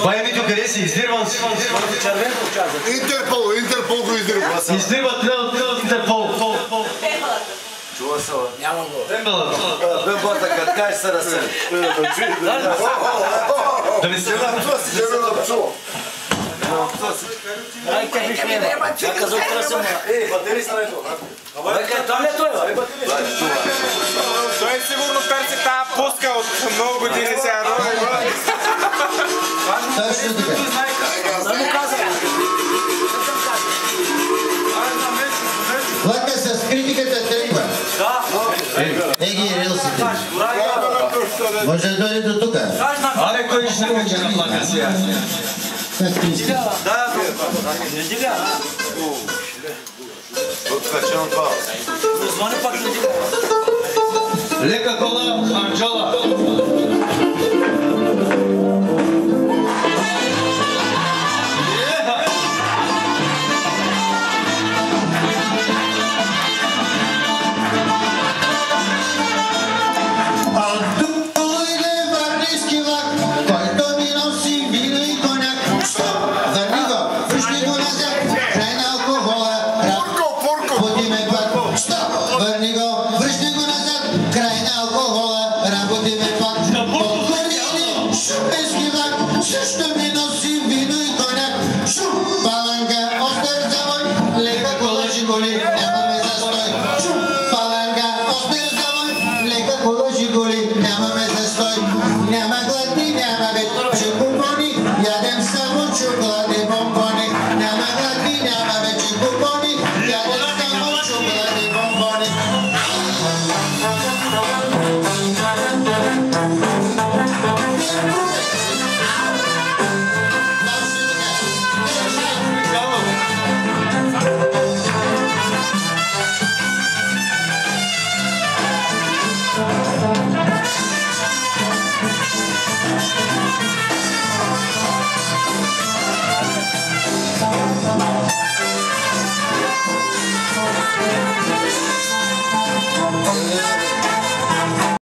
Бай Митю, къде си? Издирвам си. Интерпол го издирва. Издирват Интерпол. Чува се, няма го. бе бъртъка, кай се разсели. Да не се Ай, къде ще е? Чака за утре съм. Батери са нето. Бе, там ли е той? Той сигурно търси тази пуска от много години сега. Точно така. Да му казвам. Лъка с критиката тръгва. Еги релсите. Може да дойде до тук. Абе, кой ще накача на плака сега? Как ти иска? Не дига. Откачам това. Звъни пак не дига. Лека кола, Анджола. Няма гладни, няма бед.